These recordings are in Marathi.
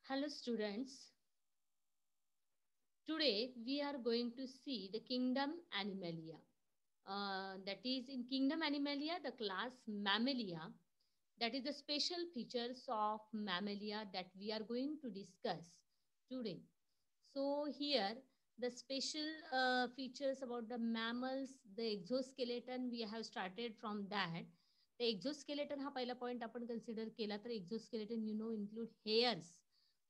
Hello students, today we are going to see the kingdom Animalia. That is in kingdom Animalia, the class Mammalia, that is the special features of Mammalia that we are going to discuss today. So here the special features about the mammals, the exoskeleton, we have started from that. The exoskeleton हा पहिला पॉइंट आपण कन्सिडर केला तर एक्झोस्केलेटन इन्क्लूड हेअर्स.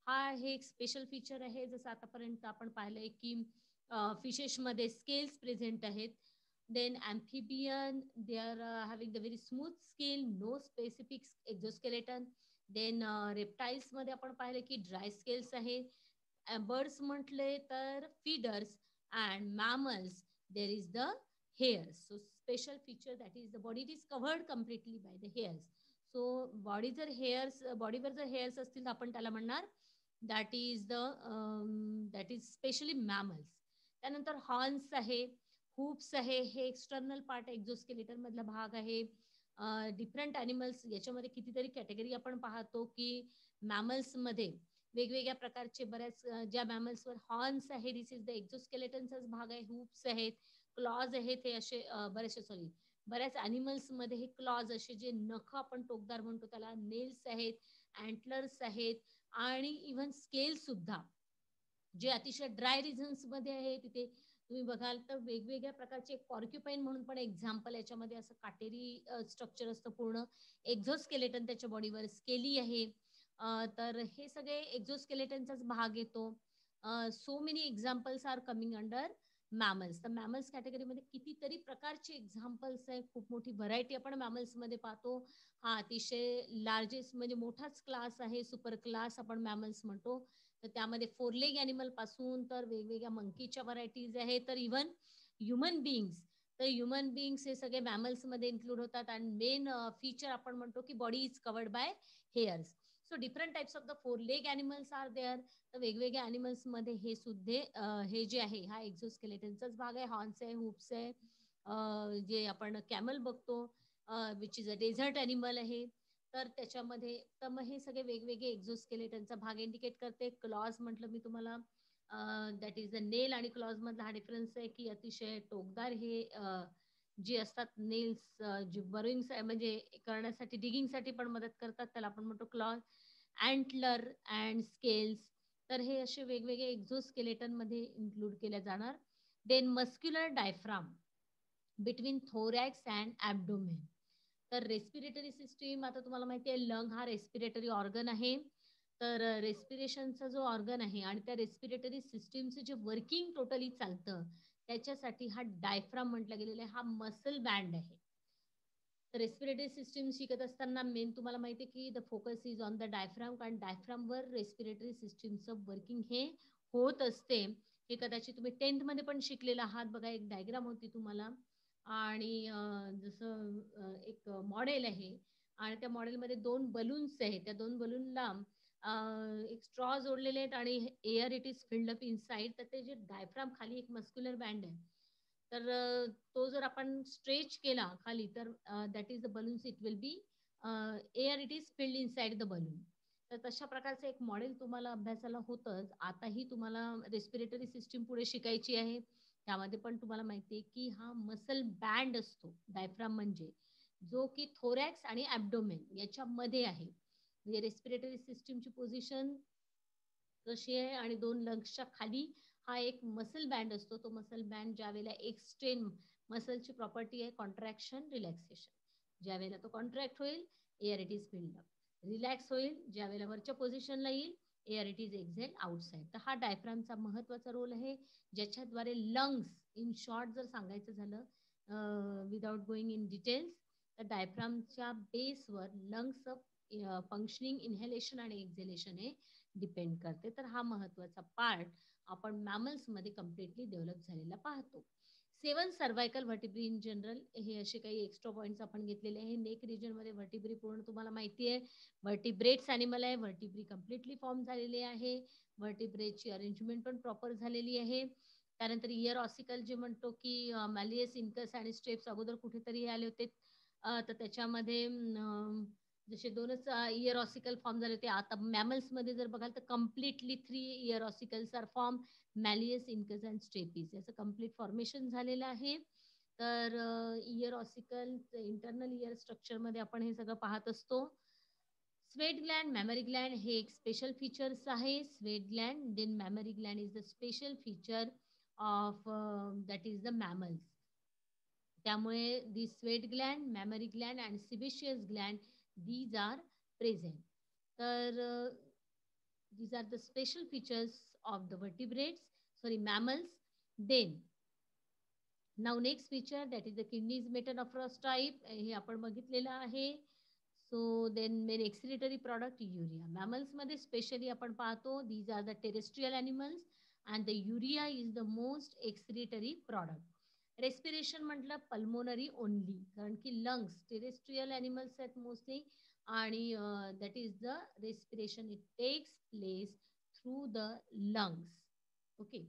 हा हे एक स्पेशल फीचर आहे. जसं आतापर्यंत आपण पाहिलंय की फिशेसमध्ये स्केल्स प्रेझेंट आहेत. Then amphibian, they are having the very smooth scale, no specific exoskeleton. Then reptiles मध्ये आपण पाहिलं की ड्राय स्केल्स आहे. बर्ड्स म्हटले तर feeders and mammals there is the hairs. So special feature that is the body is covered completely by the hairs. So body जर hairs बॉडीवर जर हेअर्स असतील तर आपण त्याला म्हणणार दॅट इज स्पेशली मॅमल्स. त्यानंतर हॉर्न्स आहे, हुप्स आहे, हे एक्सटर्नल पार्ट एक्झोस्केलेटन मधला भाग आहे. डिफरंट ॲनिमल्स याच्यामध्ये कितीतरी कॅटेगरी आपण पाहतो की मॅमल्समध्ये वेगवेगळ्या प्रकारचे बऱ्याच ज्या मॅमल्सवर हॉर्न्स आहे दिस इज द एक्झोस्केलेटनचाच भाग आहे. हुप्स आहेत, क्लॉज आहेत, हे असे बऱ्याच ॲनिमल्समध्ये हे क्लॉज असे जे नख आपण टोकदार म्हणतो त्याला, नेल्स आहेत, अँटलर्स आहेत आणि इव्हन स्केल सुद्धा जे अतिशय ड्राय रिजन्स मध्ये आहे. तिथे तुम्ही बघाल तर वेगवेगळ्या प्रकारचे पॉर्क्युपाईन म्हणून पण एक्झाम्पल याच्यामध्ये असं काटेरी स्ट्रक्चर असतं पूर्ण. एक्झोस्केलेटन त्याच्या बॉडीवर स्केली आहे. तर हे सगळे एक्झोस्केलेटनचाच भाग येतो. So many examples are coming under mammals. तर मॅमल्स कॅटेगरीमध्ये कितीतरी प्रकारचे एक्झाम्पल्स आहे. खूप मोठी व्हरायटी आपण मॅमल्समध्ये पाहतो. हा अतिशय लार्जेस्ट म्हणजे मोठाच क्लास आहे. सुपर क्लास आपण मॅमल्स म्हणतो. तर त्यामध्ये फोर लेग ॲनिमल पासून तर वेगवेगळ्या मंकीच्या व्हरायटीज आहे, तर इव्हन ह्युमन बिंग्स. तर ह्युमन बिंग्स हे सगळे मॅमल्समध्ये इन्क्लूड होतात. आणि मेन फीचर आपण म्हणतो की body is covered by hairs. So different types of the four leg animals are there. तर वेगवेगळ्या ॲनिमल्समध्ये हे सुद्धा हे जे आहे हा एक्झोस्केलेटनचाच भाग आहे. हॉर्न्स आहे, हुप्स आहे, जे आपण कॅमल बघतो which is a desert animal आहे. तर त्याच्यामध्ये तर मग हे सगळे वेगवेगळे एक्झोस्केलेटनचा भाग इंडिकेट करते. क्लॉज म्हटलं मी तुम्हाला, दॅट इज द नेल आणि क्लॉज मधला हा डिफरन्स आहे की अतिशय टोकदार हे जे असतात नेल्स, जे बरोईंग म्हणजे करण्यासाठी डिगिंगसाठी पण मदत करतात, त्याला आपण म्हणतो क्लॉज. अँटलर अँड स्केल्स, तर हे असे वेगवेगळे एक्झोस्केलेटन मध्ये इन्क्लूड केल्या जाणार. Then muscular diaphragm between thorax and abdomen. तर रेस्पिरेटरी सिस्टीम, आता तुम्हाला माहिती आहे लंग हा रेस्पिरेटरी ऑर्गन आहे. तर रेस्पिरेशनचा जो ऑर्गन आहे आणि त्या रेस्पिरेटरी सिस्टीमचं जे वर्किंग टोटली चालतं त्याच्यासाठी हा डायफ्राम म्हटलं गेलेला आहे. हा मसल बँड आहे. तर रेस्पिरेटरी सिस्टीम शिकत असताना मेन तुम्हाला माहिती आहे की the focus is on the diaphragm, कारण डायफ्रामवर रेस्पिरेटरी सिस्टीमचं वर्किंग हे होत असते. हे कदाचित तुम्ही 10th मध्ये पण शिकलेला आहात. बघा एक डायग्राम होती तुम्हाला आणि जसं एक मॉडेल आहे आणि त्या मॉडेलमध्ये दोन बलून्स आहेत. त्या दोन बलूनला एक स्ट्रॉ जोडलेले आहेत आणि air it is filled up inside. तर ते जे डायफ्राम खाली एक मस्क्युलर बँड आहे, तर तो जर आपण स्ट्रेच केला खाली तर that is the balloons, it will be air it is filled inside the balloon. तर तशा प्रकारचं एक मॉडेल तुम्हाला अभ्यासाला होतंच. आताही तुम्हाला रेस्पिरेटरी सिस्टीम पुढे शिकायची आहे. त्यामध्ये पण तुम्हाला माहिती आहे की हा मसल बँड असतो डायफ्राम म्हणजे, जो की थोरॅक्स आणि ॲब्डोमेन याच्यामध्ये आहे. म्हणजे रेस्पिरेटरी सिस्टीमची पोझिशन कशी आहे आणि दोन लंग्सच्या खाली हा एक मसल बँड असतो. तो मसल बँड ज्या वेळेला एक्सटेंड, मसलची प्रॉपर्टी आहे कॉन्ट्रॅक्शन रिलॅक्सेशन. ज्या वेळेला तो कॉन्ट्रॅक्ट होईल air it is filled up, relax होईल ज्या वेळेला वरच्या पोझिशनला येईल air it is exhale outside. तर हा डायफ्रामचा महत्वाचा रोल आहे, ज्याच्याद्वारे लंग्स, इन शॉर्ट जर सांगायचं झालं विदाउट गोईंग इन डिटेल्स, तर डायफ्रामच्या बेसवर लंग्स फंक्शनिंग, इन्हेलेशन आणि एक्झेलेशन हे डिपेंड करते. तर हा महत्वाचा पार्ट आपण मॅमल्समध्ये कम्प्लिटली डेव्हलप झालेला पाहतो. 7 सर्वायकल व्हर्टिब्री इन जनरल, हे असे काही एक्स्ट्रा पॉईंट्स आपण घेतलेले आहे. नेक रिजनमध्ये व्हर्टिब्री पूर्ण तुम्हाला माहिती आहे. व्हर्टिब्रेट्स ॲनिमल आहे. व्हर्टिब्री कम्प्लिटली फॉर्म झालेली आहे. व्हर्टिब्रेटची अरेंजमेंट पण प्रॉपर झालेली आहे. त्यानंतर इयर ऑसिकल जे म्हणतो की मॅलियस, इन्कस आणि स्ट्रेप्स अगोदर कुठेतरी आले होते. तर त्याच्यामध्ये जसे 2च इयर ऑसिकल फॉर्म झाले होते. आता मॅमल्समध्ये जर बघाल तर completely 3 ear ossicles are form malleus, incus and stapes याचं कंप्लीट फॉर्मेशन झालेलं आहे. तर इयर ऑसिकल इंटरनल इयर स्ट्रक्चरमध्ये आपण हे सगळं पाहत असतो. स्वेट ग्लँड, मॅमरी ग्लँड हे एक स्पेशल फीचर्स आहे. Sweat gland then mammary gland is the special feature of that is the mammals. त्यामुळे the sweat gland, mammary gland and sebaceous gland these are present. तर these are the special features of the vertebrates, sorry mammals. Then now next feature that is the kidneys metanophorous type हे आपण बघितलेलं आहे. So then main excretory product urea. मॅमल्समध्ये स्पेशली आपण पाहतो these are the terrestrial animals and the urea is the most excretory product. Respiration म्हटलं पल्मोनरी ओनली, कारण की लंग्स टेरेस्ट्रियल ॲनिमल्स आहेत मोस्टली आणि that is the respiration it takes place through the lungs. Okay.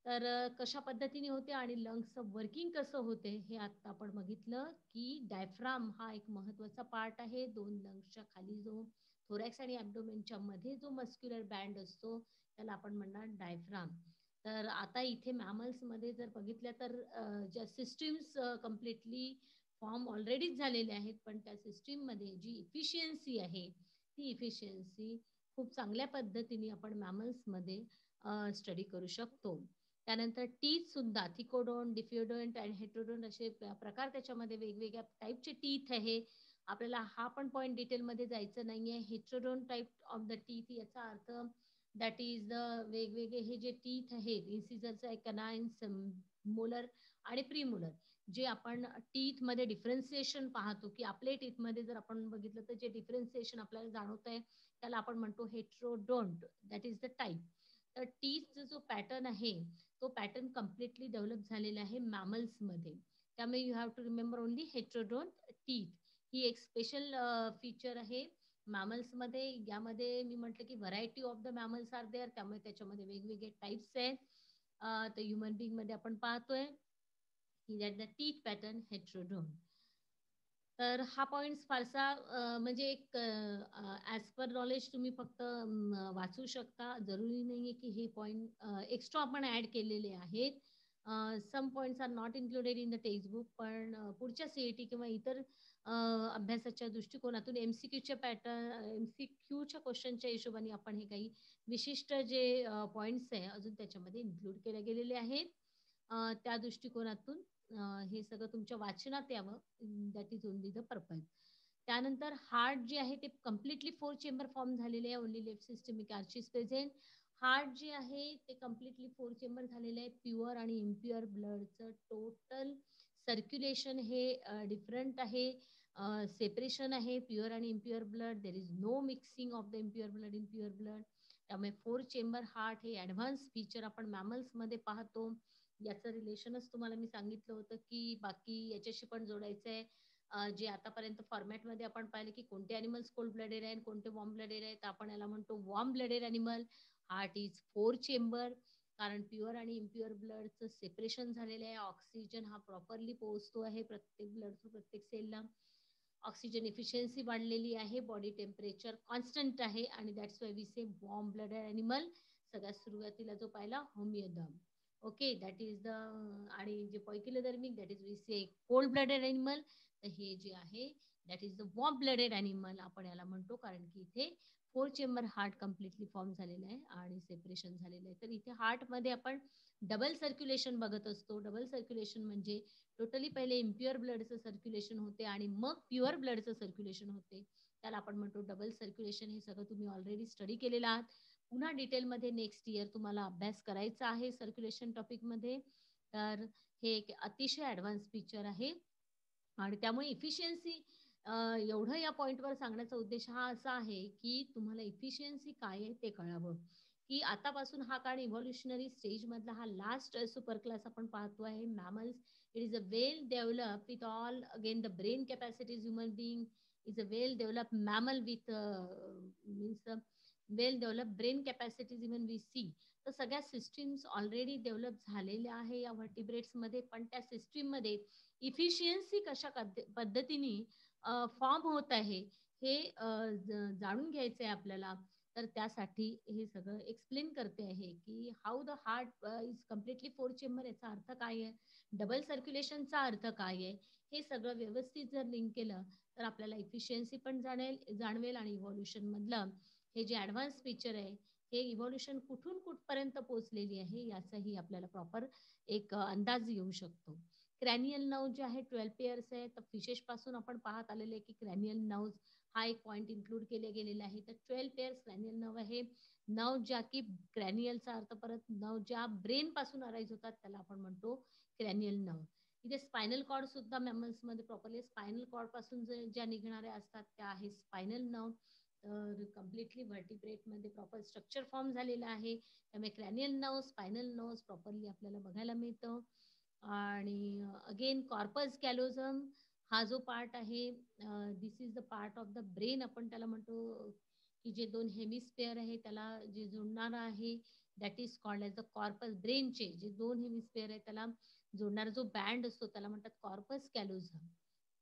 तर कशा पद्धतीने होते आणि लंग्सचं वर्किंग कसं होते हे आता आपण बघितलं की डायफ्राम हा एक महत्वाचा पार्ट आहे. 2 लंग्सच्या खाली जो थोरॅक्स आणि ॲब्डोमेनच्या मध्ये जो मस्क्युलर बँड असतो त्याला आपण म्हणणार डायफ्राम. तर आता इथे मॅमल्समध्ये जर बघितल्या तर ज्या सिस्टीम्स कम्प्लिटली फॉर्म ऑलरेडीच झालेले आहेत, पण त्या सिस्टीममध्ये जी इफिशियन्सी आहे ती इफिशियन्सी खूप चांगल्या पद्धतीने आपण मॅमल्समध्ये स्टडी करू शकतो. त्यानंतर टीथ सुद्धा थिकोडोन, डिफिओडोंट आणि हेट्रोडोंट असे प्रकार त्याच्यामध्ये वेगवेगळ्या टाईपचे टीथ आहे. आपल्याला हा पण पॉईंट डिटेलमध्ये जायचं नाहीये. हेट्रोडोन टाईप ऑफ द टीथ याचा अर्थ दॅट इज द वेगवेगळे हे जे टीथ आहेत इन्सिजरचा कनाइन्स, मोलर आणि प्रीमोलर, जे आपण टीथ मध्ये डिफरन्सिएशन पाहतो की आपले टीथ मध्ये जर आपण बघितलं तर जे डिफरन्सिएशन आपल्याला जाणवत आहे त्याला आपण म्हणतो heterodont, that is the type. तर टीथचा जो पॅटर्न आहे तो पॅटर्न कम्प्लिटली डेव्हलप झालेला आहे मॅमल्समध्ये. त्यामुळे you have to remember only heterodont teeth. ही एक स्पेशल फीचर आहे मॅमल्समध्ये. यामध्ये मी म्हटलं की variety of the mammals are there, त्यामुळे त्याच्यामध्ये वेगवेगळे टाईप्स आहेत. तर ह्युमन बिंगमध्ये आपण पाहतोय की that the teeth pattern heterodont. तर हा पॉइंट फारसा म्हणजे एक ॲज पर नॉलेज तुम्ही फक्त वाचू शकता. जरुरी नाही आहे की हे पॉइंट एक्स्ट्रा आपण ॲड केलेले आहेत. Some points are not included in the textbook, पण पुढच्या CET किंवा इतर अभ्यासाच्या दृष्टिकोनातून MCQच्या MCQच्या क्वेश्चनच्या हिशोबाने आपण हे काही विशिष्ट जे पॉइंट्स आहे अजून त्याच्यामध्ये इन्क्लूड केले गेलेले आहेत. त्या दृष्टिकोनातून हे सगळं तुमच्या वाचनात यावं, that is only the purpose. त्यानंतर हार्ट जे आहे ते कम्प्लिटली 4 चेंबर फॉर्म झालेले आहे. Only left systemic Archies present. Heart जे आहे ते कम्प्लिटली 4 चेंबर झालेले आहे. प्युअर आणि इम्प्युअर ब्लडचं टोटल सर्क्युलेशन हे डिफरंट आहे. सेपरेशन आहे प्युअर आणि impure blood. There is no mixing of the impure blood in pure blood. त्यामुळे 4 चेंबर हार्ट हे ॲडव्हान्स फीचर आपण मॅमल्समध्ये पाहतो. याचं रिलेशनच तुम्हाला मी सांगितलं होतं की बाकी याच्याशी पण जोडायचं आहे. जे आतापर्यंत फॉर्मॅटमध्ये आपण पाहिलं की कोणते ॲनिमल्स कोल्ड ब्लडेड आहेत, कोणते वॉर्म ब्लडेड आहेत. आपण याला म्हणतो warm blooded animal. Heart is 4 chamber, कारण प्युअर आणि इम्प्युअर ब्लडचं सेपरेशन झालेलं आहे. ऑक्सिजन हा प्रॉपरली पोहोचतो आहे प्रत्येक ब्लड थ्रू प्रत्येक सेलला. ऑक्सिजन इफिशियन्सी वाढलेली आहे. बॉडी टेम्परेचर कॉन्स्टंट आहे आणि that's why we say warm blooded animal. सगळ्यात सुरुवातीला जो पाहिला homeotherm. Okay, that is the आणि जे poikilothermic that is we say cold blooded animal. तर हे जे आहे that is the warm blooded animal आपण याला म्हणतो, कारण की इथे 4 चेंबर हार्ट कम्प्लिटली फॉर्म झालेलं आहे आणि सेपरेशन झालेलं आहे. तर इथे हार्टमध्ये आपण डबल सर्क्युलेशन बघत असतो. डबल सर्क्युलेशन म्हणजे टोटली पहिले इम्प्युअर ब्लडचं सर्क्युलेशन होते आणि मग प्युअर ब्लडचं सर्क्युलेशन होते. त्याला आपण म्हणतो डबल सर्क्युलेशन. हे सगळं तुम्ही ऑलरेडी स्टडी केलेलं आहात. पुन्हा डिटेलमध्ये नेक्स्ट इयर तुम्हाला अभ्यास करायचा आहे सर्क्युलेशन टॉपिकमध्ये. तर हे एक अतिशय ॲडव्हान्स फीचर आहे आणि त्यामुळे इफिशियन्सी एवढं या पॉईंटवर सांगण्याचा उद्देश हा असा आहे की तुम्हाला इफिशियन्सी काय आहे ते कळावं. की आतापासून हा काळ इव्हॉल्युशनरी स्टेजमधला हा लास्ट सुपर क्लास आपण पाहतो आहे mammals. It is a well develop with all again the brain capacities. Human being is a well develop mammal with means well develop brain capacities even we see. तर सगळ्या सिस्टीम्स ऑलरेडी डेव्हलप झालेल्या आहे या व्हर्टिब्रेट्समध्ये, पण त्या सिस्टीममध्ये इफिशियन्सी कशा पद्धतीने फॉर्म होत आहे हे जाणून घ्यायचं आहे आपल्याला. तर त्यासाठी हे सगळं एक्सप्लेन करते आहे, की how the heart is completely 4 chamber याचा अर्थ काय आहे? डबल सर्क्युलेशनचा अर्थ काय आहे? हे सगळं व्यवस्थित जर लिंक केलं, तर आपल्याला इफिशियन्सी पण जाणवेल आणि इव्होल्यूशनमधलं हे जे ॲडव्हान्स फीचर आहे, हे इव्होल्यूशन कुठून कुठपर्यंत पोहोचलेली आहे, याचाही आपल्याला प्रॉपर एक अंदाज येऊ शकतो. क्रॅनियल नर्व्ह जे आहे 12 पेअर्स आहे. तर फिशेसपासून आपण पाहत आलेले आहे, की क्रॅनियल नर्व्ह हा एक पॉइंट इन्क्लूड केले गेलेला आहे. तर 12 पेअर्स क्रॅनियल नर्व्ह आहे. नर्व्ह ज्या की क्रॅनियलचा अर्थ परत नर्व्ह ज्या ब्रेन पासून अराईज होतात त्याला आपण म्हणतो क्रॅनियल नर्व्ह. इथे स्पायनल कॉर्ड सुद्धा मॅमल्समध्ये प्रॉपरली स्पायनल कॉर्ड पासून ज्या निघणाऱ्या असतात त्या आहे स्पायनल नर्व्ह. तर कम्प्लिटली व्हर्टिब्रेटमध्ये प्रॉपर स्ट्रक्चर फॉर्म झालेलं आहे. त्यामुळे cranial nerve, spinal nerve properly आपल्याला बघायला मिळतं. आणि अगेन कॉर्पस कॅलोझम हा जो पार्ट आहे, this is the part of the brain आपण त्याला म्हणतो, की जे 2 हेमिस्फिअर आहे त्याला जे जोडणारं आहे, that is called as the corpus. ब्रेनचे जे 2 हेमिस्फिअर आहे त्याला जोडणारा जो बँड असतो त्याला म्हणतात कॉर्पस कॅलोझम.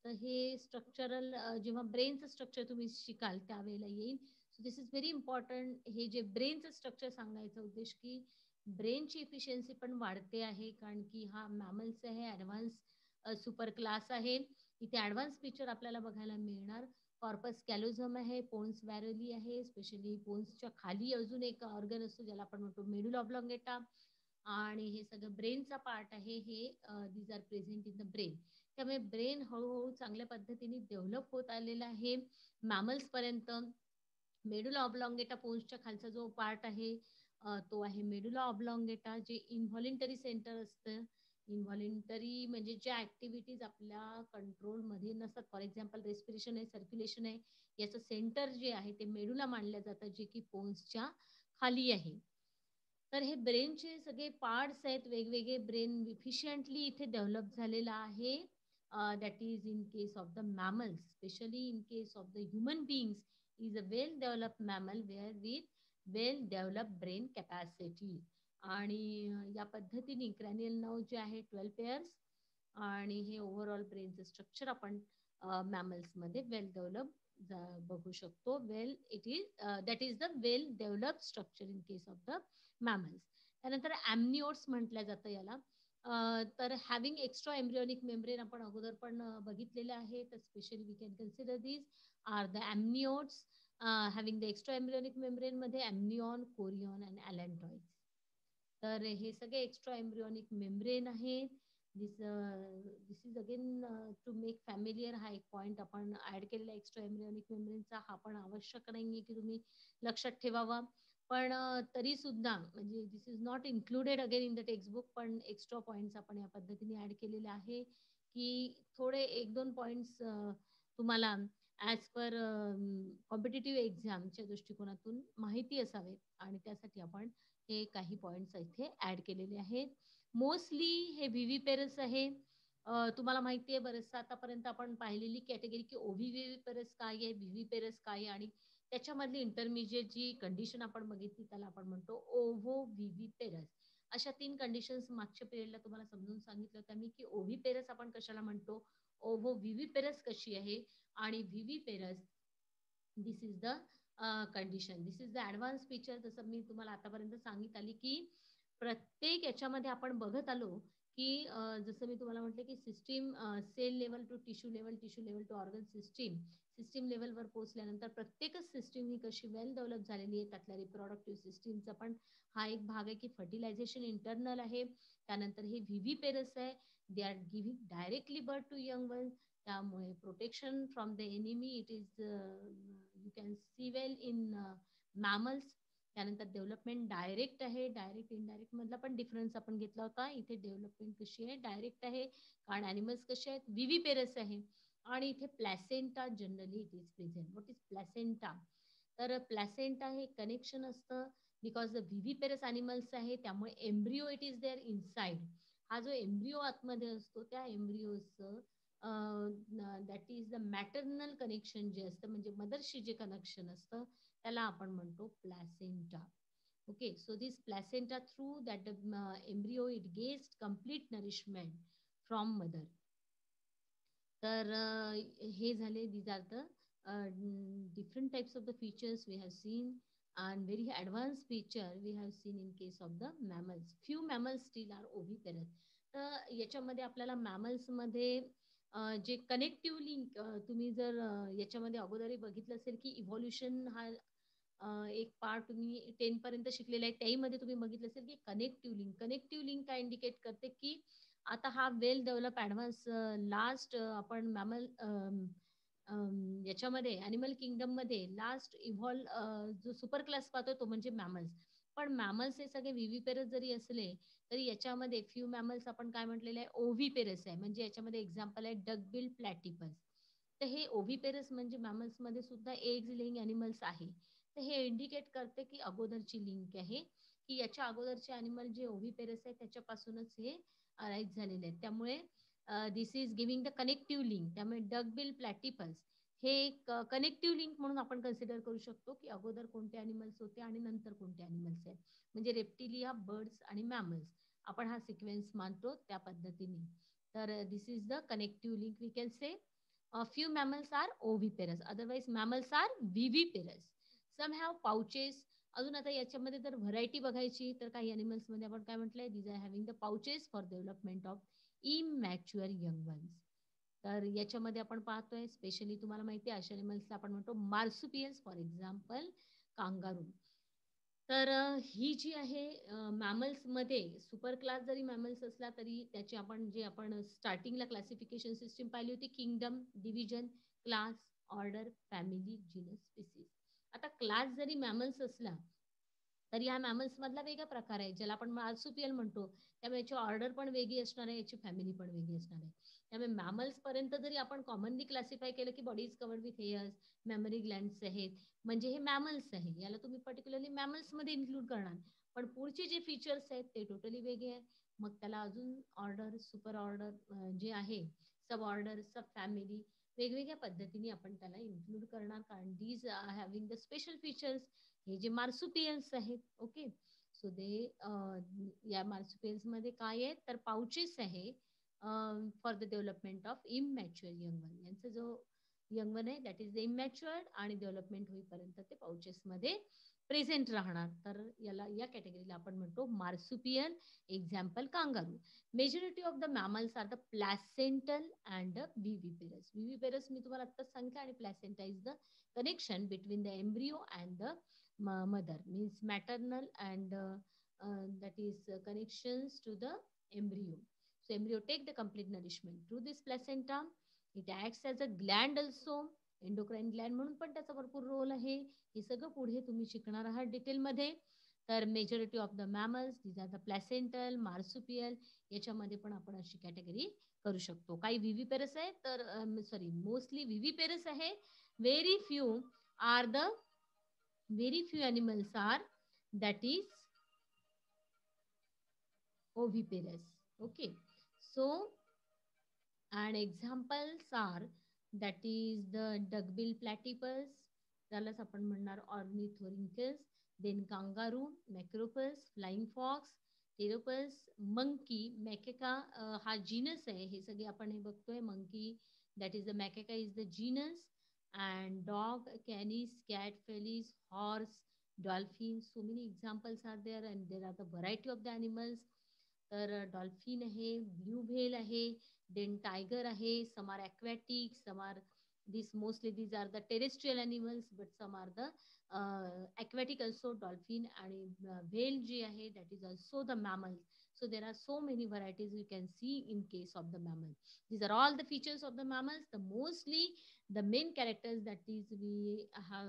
तर हे स्ट्रक्चरल जेव्हा ब्रेनचं स्ट्रक्चर तुम्ही शिकाल त्यावेळेला येईल. So this is very important. हे जे ब्रेनचं स्ट्रक्चर सांगायचा उद्देश, की ब्रेनची इफिशियन्सी पण वाढते आहे, कारण की हा मॅमल्स आहे, ॲडव्हान्स सुपर क्लास आहे. इथे ॲडव्हान्स फीचर आपल्याला बघायला मिळणार. कॉर्पस कॅलोझम आहे, पोन्स वॅरोली आहे, स्पेशली पोन्सच्या खाली अजून एक ऑर्गन असतो ज्याला आपण म्हणतो मेडुला ऑब्लॉंगेटा. आणि हे सगळं ब्रेनचा पार्ट आहे. हे these are present in the brain. त्यामुळे ब्रेन हळूहळू चांगल्या पद्धतीने डेव्हलप होत आलेला आहे मॅमल्सपर्यंत. मेडुला ऑब्लॉंगेटा पोन्सच्या खालचा जो पार्ट आहे, तो आहे मेडुला ऑब्लॉंगेटा, जे इन्व्हॉलेंटरी सेंटर असतं. इन्व्हॉलेंटरी म्हणजे ज्या ॲक्टिव्हिटीज आपल्या कंट्रोलमध्ये नसतात, फॉर एक्झाम्पल रेस्पिरेशन आहे, सर्क्युलेशन आहे, याचं सेंटर जे आहे ते मेडुला मानलं जातं, जे की पोन्सच्या खाली आहे. तर हे ब्रेनचे सगळे पार्ट्स आहेत वेगवेगळे. ब्रेन इफिशियंटली इथे डेव्हलप झालेला आहे. That is in case of the mammals. Specially in case of the human beings is a well developed mammal where with well developed brain capacity. आणि या पद्धतीने क्रॅनियल नर्व्ह जे आहे 12 पेअर्स आणि हे ओव्हरऑल ब्रेनचं स्ट्रक्चर आपण मॅमल्समध्ये वेल डेव्हलप बघू शकतो. Well it is that is the well developed structure in case of the mammals. त्यानंतर ॲम्निओट्स म्हटलं जातं याला. तर हॅव्हिंग एक्स्ट्रा एम्ब्रियोनिक मेम्ब्रेन आपण अगोदर पण बघितलेलं आहे. तर specially we can consider these are the amniotes. Having the extra embryonic मेम्ब्रेनमध्ये ॲम्निऑन, कोरियॉन अँड ॲलॅन्टॉइड्स. तर हे सगळे एक्स्ट्रा एम्ब्रियोनिक मेम्ब्रेन आहे. This is again to make familiar. हा एक पॉइंट आपण ऍड केलेला एक्स्ट्रा एम्ब्रियोनिक मेम्ब्रेनचा. हा पण आवश्यक नाहीये की तुम्ही लक्षात ठेवावा. पण तरी सुद्धा म्हणजे this is not included again in the textbook, पण एक्स्ट्रा पॉइंट्स आपण या पद्धतीने ऍड केलेले आहे, की थोडे 1-2 पॉइंट्स तुम्हाला ॲज पर कॉम्पिटिटिव्ह एक्झामच्या दृष्टिकोनातून माहिती असावेत आणि त्यासाठी आपण हे काही पॉइंट्स इथे ऍड केलेले आहेत. मोस्टली हे व्हिव्हिपेरस आहे. तुम्हाला माहिती आहे बरंचसं आतापर्यंत आपण पाहिलेली कॅटेगरी, की ओव्हिव्हिपेरस काय आहे, व्हिव्हिपेरस काय आहे आणि त्याच्यामधली इंटरमिजिएट जी कंडिशन आपण बघितली त्याला आपण म्हणतो ओव्होव्हिव्हिपेरस. अशा 3 कंडिशन्स मागच्या पिरियडला तुम्हाला समजून सांगितलं होतं मी, की ओव्हिपेरस आपण कशाला म्हणतो, ओव्होव्हिव्हिपेरस कशी आहे आणि viviparous this is the condition. This is the advance feature. जसं मी तुम्हाला आतापर्यंत सांगित आली, की प्रत्येक याच्यामध्ये आपण बघत आलो, की जसं मी तुम्हाला म्हटलं, की system cell level to tissue level, tissue level to organ system. System लेव्हलवर पोहोचल्यानंतर प्रत्येकच सिस्टीम ही कशी वेल डेव्हलप झालेली आहे. त्यातल्या रिप्रोडक्टिव्ह सिस्टीमचा पण हा एक भाग आहे, की फर्टिलायझेशन इंटरनल आहे. त्यानंतर हे व्हिव्हिपेरस आहे. They are giving directly birth to young ones. त्यामुळे protection from the enemy it is you can see well in mammals. त्यानंतर डेव्हलपमेंट डायरेक्ट आहे. डायरेक्ट इनडायरेक्ट मधला पण डिफरन्स आपण घेतला होता. इथे डेव्हलपमेंट कशी आहे, डायरेक्ट आहे, कारण ॲनिमल्स कसे आहेत, व्हिव्हिपेरस आहे. आणि इथे placenta generally it is present. What is placenta? तर प्लॅसेंटा हे कनेक्शन असतं बिकॉज द व्हिव्हिपेरस ॲनिमल्स आहे, त्यामुळे embryo it is there inside. हा जो एम्ब्रिओ आतमध्ये असतो त्या एम्ब्रिओचं that is the maternal connection जे असतं, म्हणजे मदरशी जे कनेक्शन असतं त्याला आपण म्हणतो placenta. Okay, so this placenta through that embryo it gets complete nourishment from mother. तर हे झाले these are the different types of the features we have seen, and very advanced feature we have seen in case of the mammals. Few mammals still are oviparous. तर याच्यामध्ये आपल्याला मॅमल्समध्ये जे कनेक्टिव्ह लिंक तुम्ही जर याच्यामध्ये अगोदरही बघितलं असेल की इव्हॉल्युशन हा एक पार्ट तुम्ही 10 पर्यंत शिकलेला आहे, त्यामध्ये तुम्ही बघितलं असेल की कनेक्टिव्ह लिंक काय इंडिकेट करते की आता हा वेल डेव्हलप ऍडव्हान्स लास्ट आपण मॅमल याच्यामध्ये अॅनिमल किंगडम मध्ये लास्ट इव्हॉल्व जो सुपर क्लास पाहतो तो म्हणजे मॅमल्स. पण मॅमल्स हे सगळे विविपेरस जरी असले तरी याच्यामध्ये फ्यू मॅमल्स आपण काय म्हटलेलं आहे ओव्हिपेरस आहे. म्हणजे याच्यामध्ये एक्झाम्पल आहे डकबिल प्लॅटिपस. तर हे ओव्हिपेरस म्हणजे मॅमल्स मध्ये सुद्धा एग्ज लेइंग अॅनिमल्स आहे. तर हे इंडिकेट करते की अगोदरची लिंक आहे की याच्या अगोदरचे अॅनिमल जे ओव्हिपेरस आहे त्याच्यापासूनच हे अराईज झालेले आहेत. त्यामुळे this is giving the connective link. त्यामुळे डकबिल प्लॅटिपस हे एक कनेक्टिव्ह लिंक म्हणून आपण कन्सिडर करू शकतो की अगोदर कोणते अॅनिमल्स होते आणि नंतर कोणते अॅनिमल्स आहेत. म्हणजे रेप्टिलिया, बर्ड्स आणि मॅमल्स आपण हा सिक्वेन्स मानतो त्या पद्धतीने. तर this is the connective link. We can say few mammals are oviparous, otherwise mammals are viviparous. Some have pouches. अजून आता याच्यामध्ये जर व्हरायटी बघायची तर काही अॅनिमल्स मध्ये आपण काय म्हटलंय, these are having the pouches for development of immature young ones. तर याच्यामध्ये आपण पाहतोय स्पेशली तुम्हाला माहिती आहे अशा अॅनिमल्सला आपण म्हणतो मार्सुपियल्स, फॉर एक्झाम्पल कांगारू. तर ही जी आहे मॅमल्समध्ये सुपर क्लास जरी मॅमल्स असला तरी त्याची आपण जे आपण स्टार्टिंगला क्लासिफिकेशन सिस्टीम पाहिली होती kingdom, division, class, order, family, genus, species. आता क्लास जरी मॅमल्स असला तर या मॅमल्स मधला वेगळा प्रकार आहे ज्याला आपण मार्सुपियल म्हणतो. त्यामुळे याची ऑर्डर पण वेगळी असणार आहे, याची फॅमिली पण वेगळी असणार आहे. त्यामुळे मॅमल्स पर्यंत जरी आपण कॉमनली क्लासिफाय केलं की body is covered with hairs, memory glands आहेत, म्हणजे हे मॅमल्स आहे, याला तुम्ही पर्टिक्युलरली मॅमल्स मध्ये इन्क्लूड करणार. पण पुढचे जे फीचर्स आहेत ते टोटली वेगळे आहेत. मग त्याला अजून ऑर्डर, सुपर ऑर्डर जे आहे, सब ऑर्डर, सब फॅमिली वेगवेगळ्या पद्धतीने आपण त्याला इन्क्लूड करणार, कारण these having the special features. हे जे मार्सुपियल्स आहेत, ओके, सो दे या मार्सुपियल्स मध्ये काय आहे तर पाउचेस आहे for the development of immature young one. यांचा जो यंग वन आहे दॅट इज द इमॅच्युअर्ड आणि डेव्हलपमेंट होईपर्यंत ते पाउचेस मध्ये प्रेझेंट राहणार. तर याला या कॅटेगरीला आपण म्हणतो marsupial. Example kangaroo. Majority of the mammals are the placental and viviparous. Viviparous मी तुम्हाला आत्ताच सांगितलं, आणि placenta is the connection between the embryo and the mother, means maternal and that is connections to the embryo. So embryo take the complete nourishment through this placenta. It acts as a gland also, endocrine gland म्हणून पण त्याचा भरपूर रोल आहे. हे सगळं पुढे तुम्ही शिकणार आहात डिटेलमध्ये. तर majority of the mammals these are the placental, marsupial, याच्यामध्ये पण आपण अशी कॅटेगरी करू शकतो. काही विविपेरस आहे तर सॉरी मोस्टली विविपेरस आहे. very few animals are that is oviparous. Okay, so and examples are that is the duckbill platypus, त्यालाच आपण म्हणणार ornithorhynchus, then kangaroo, macropus, flying fox, pteropus, monkey, macaca हा जीनस आहे. हे सगळे आपण हे बघतोय. monkey, that is the macaca is the genus, and dog, canis, cat, felis, horse, dolphin. So many examples are there, and there are the variety of the animals. तर डॉल्फिन आहे, ब्ल्यू व्हेल आहे, देन टायगर आहे. Some are aquatic, some are these mostly these are the terrestrial animals, but some are the aquatic also. Dolphin आणि whale जी आहे that is also the mammal. So there are so many varieties you can see in case of the mammal. These are all the features of the mammals. The mostly the main characters that is we have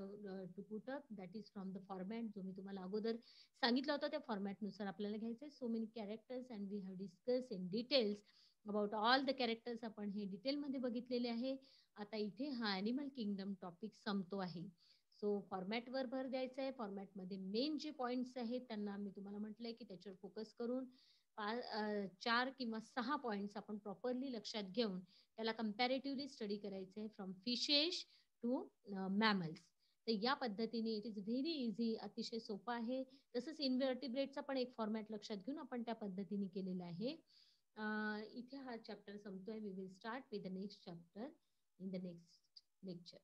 to put up, that is from the format जो मी तुम्हाला अगोदर सांगितलं होतं त्या फॉर्मॅट नुसार आपल्याला घ्यायचंय. So many characters and we have discuss in details about all the characters. आपण हे डिटेलमध्ये बघितलेले आहे. आता इथे हा ॲनिमल किंगडम टॉपिक संपतो आहे. सो फॉर्मॅटवर भर द्यायचा आहे. फॉर्मॅटमध्ये मेन जे पॉईंट्स आहेत त्यांना मी तुम्हाला म्हटलंय की त्याच्यावर फोकस करून 4 किंवा 6 पॉईंट्स आपण प्रॉपरली लक्षात घेऊन त्याला कम्पॅरेटिव्हली स्टडी करायचं आहे फ्रॉम फिशेस टू मॅमल्स. तर या पद्धतीने इट इज व्हेरी इझी, अतिशय सोपं आहे. तसंच इन्व्हर्टिब्रेटचा पण एक फॉर्मॅट लक्षात घेऊन आपण त्या पद्धतीने केलेला आहे. इथे हा चॅप्टर संपतोय. We will start with the next chapter in the next lecture.